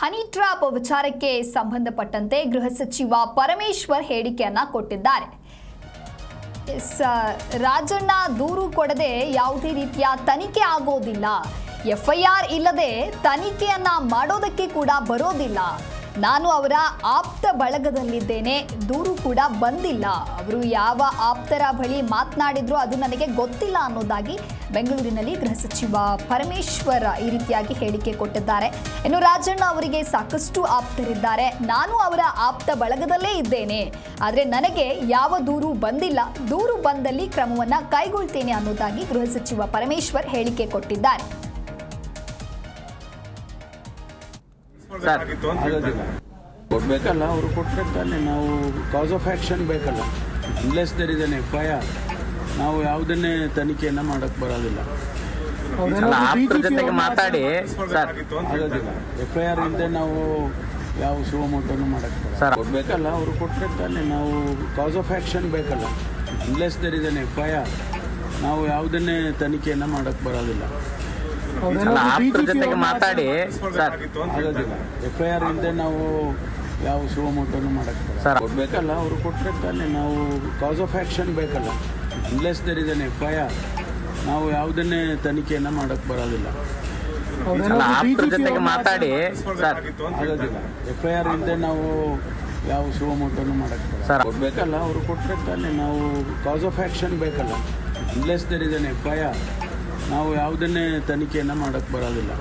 Honey trap ವಿಚಾರಕ್ಕೆ ಸಂಬಂಧಪಟ್ಟಂತೆ ಗೃಹ ಸಚಿವ ಪರಮೇಶ್ವರ್ ಹೇಳಿಕೆಯನ್ನ ಕೊಟ್ಟಿದ್ದಾರೆ. ರಾಜಣ್ಣ ದೂರು ಕೊಡದೆ ಯಾವುದೇ ರೀತಿಯ ತನಿಖೆ ಆಗೋದಿಲ್ಲ, ಎಫ್ಐಆರ್ ಇಲ್ಲದೆ ತನಿಖೆಯನ್ನ ಮಾಡೋದಕ್ಕೆ ಕೂಡ ಬರೋದಿಲ್ಲ. ನಾನು ಅವರ ಆಪ್ತ ಬಳಗದಲ್ಲಿದ್ದೇನೆ, ದೂರು ಕೂಡ ಬಂದಿಲ್ಲ. ಅವರು ಯಾವ ಆಪ್ತರ ಬಳಿ ಮಾತನಾಡಿದ್ರು ಅದು ನನಗೆ ಗೊತ್ತಿಲ್ಲ ಅನ್ನೋದಾಗಿ ಬೆಂಗಳೂರಿನಲ್ಲಿ ಗೃಹ ಸಚಿವ ಪರಮೇಶ್ವರ್ ಈ ರೀತಿಯಾಗಿ ಹೇಳಿಕೆ ಕೊಟ್ಟಿದ್ದಾರೆ. ಇನ್ನು ರಾಜಣ್ಣ ಅವರಿಗೆ ಸಾಕಷ್ಟು ಆಪ್ತರಿದ್ದಾರೆ, ನಾನು ಅವರ ಆಪ್ತ ಬಳಗದಲ್ಲೇ ಇದ್ದೇನೆ, ಆದರೆ ನನಗೆ ಯಾವ ದೂರು ಬಂದಿಲ್ಲ, ದೂರು ಬಂದಲ್ಲಿ ಕ್ರಮವನ್ನ ಕೈಗೊಳ್ತೇನೆ ಅನ್ನೋದಾಗಿ ಗೃಹ ಸಚಿವ ಪರಮೇಶ್ವರ್ ಹೇಳಿಕೆ ಕೊಟ್ಟಿದ್ದಾರೆ. ಕೊಡ್ಬೇಕಲ್ಲ, ಅವರು ಕೊಟ್ಟರೆ ತಾನೆ ನಾವು ಕಾಸ್ ಆಫ್ ಆಕ್ಷನ್ ಬೇಕಲ್ಲ. Unless there is an FIR ನಾವು ಯಾವುದನ್ನೇ ತನಿಖೆಯನ್ನ ಮಾಡಕ್ ಬರೋದಿಲ್ಲ. ಮಾತಾಡಿ ಆಗೋದಿಲ್ಲ. ಎಫ್ಐಆರ್ ಇಲ್ಲದೆ ನಾವು ಯಾವ ಸುವಮೋಟನ್ನು ಮಾಡಕ್ ಬರಲ್ಲ. ಕೊಡ್ಬೇಕಲ್ಲ, ಅವರು ಕೊಟ್ಟರೆ ತಾನೆ ನಾವು ಕಾಸ್ ಆಫ್ ಆಕ್ಷನ್ ಬೇಕಲ್ಲ. Unless there is an FIR ನಾವು ಯಾವುದನ್ನೇ ತನಿಖೆಯನ್ನ ಮಾಡಕ್ ಬರೋದಿಲ್ಲ. ಮಾತಾಡಿ ಆಗೋದಿಲ್ಲ. ಎಫ್ಐಆರ್ ಇಲ್ಲದೆ ನಾವು ಯಾವ ಸುವಮೋಟನ್ನು ಮಾಡಕ್ ಬರಲ್ಲ. ಕೊಡ್ಬೇಕಲ್ಲ, ಅವರು ಕೊಟ್ಟರೆ ತಾನೆ ನಾವು ಕಾಸ್ ಆಫ್ ಆಕ್ಷನ್ ಬೇಕಲ್ಲ. Unless there is an FIR ನಾವು ಯಾವುದನ್ನೇ ತನಿಖೆಯನ್ನ ಮಾಡಕ್ ಬರೋದಿಲ್ಲ. ಮಾತಾಡಿ ಆಗೋದಿಲ್ಲ. ಎಫ್ಐಆರ್ ಇಲ್ಲದೆ ನಾವು ಯಾವ ಸುವಮೋಟನ್ನು ಮಾಡಕ್ ಬರಲ್ಲ. ಕೊಡ್ಬೇಕಲ್ಲ, ಅವರು ಕೊಟ್ಟರೆ ತಾನೆ ನಾವು ಕಾಸ್ ಆಫ್ ಆಕ್ಷನ್ ಬೇಕಲ್ಲ. Unless there is an FIR ನಾವು ಯಾವುದನ್ನೇ ತನಿಖೆಯನ್ನ ಮಾಡಕ್ ಬರೋದಿಲ್ಲ.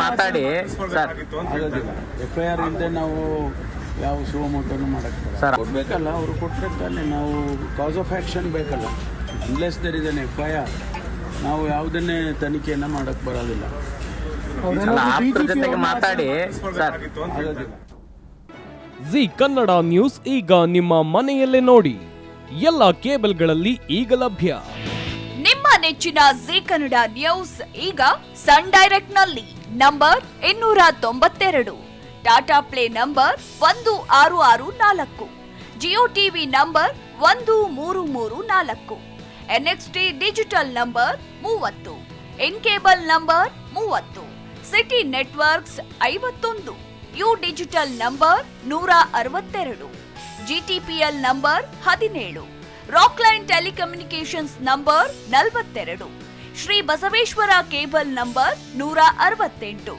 ಮಾತಾಡಿ ಆಗೋದಿಲ್ಲ. ಎಫ್ಐಆರ್ ಇಲ್ಲದೆ ನಾವು ಯಾವ ಸುವಮೋಟನ್ನು ಮಾಡಕ್ ಬರಲ್ಲ. ಕೊಡ್ಬೇಕಲ್ಲ, ಅವರು ಕೊಟ್ಟರೆ ತಾನೆ ನಾವು ಕಾಸ್ ಆಫ್ ಆಕ್ಷನ್ ಬೇಕಲ್ಲ. Unless there is an FIR ನಾವು ಯಾವುದನ್ನೇ ತನಿಖೆಯನ್ನ ಮಾಡಕ್ ಬರೋದಿಲ್ಲ. ಮಾತಾಡಿ ಆಗೋದಿಲ್ಲ. ಜಿ ಕನ್ನಡ ನ್ಯೂಸ್ ಈಗ ನಿಮ್ಮ ಮನೆಯಲ್ಲೇ ನೋಡಿ, ಎಲ್ಲ ಕೇಬಲ್ಗಳಲ್ಲಿ ಈಗ ಲಭ್ಯ. ನಿಮ್ಮ ನೆಚ್ಚಿನ ಜಿ ಕನ್ನಡ ನ್ಯೂಸ್ ಈಗ ಸನ್ ಡೈರೆಕ್ಟ್ ನಲ್ಲಿ number 292, Tata Play number 1664, Jio TV number 1334, NXT digital number 30, in cable number 30, city networks 51, U digital number 162, GTPL number 17, Rockline telecommunications number 42, Shri Basaveshwara cable number 168,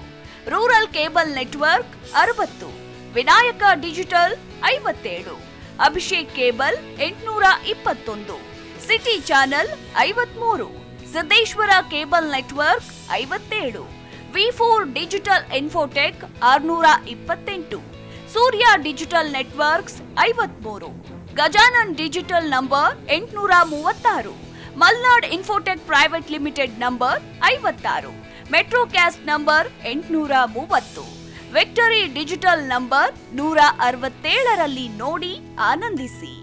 rural cable network 60, Vinayaka digital 57, Abhishek cable 821, city channel 53, Siddeshwara cable network 57, ವಿ4 digital infotech 628, Surya digital networks 53, Gajanan digital number 836, Malnad infotech private limited number 56, Metrocast number 830, victory digital number 167ರಲ್ಲಿ ನೋಡಿ ಆನಂದಿಸಿ.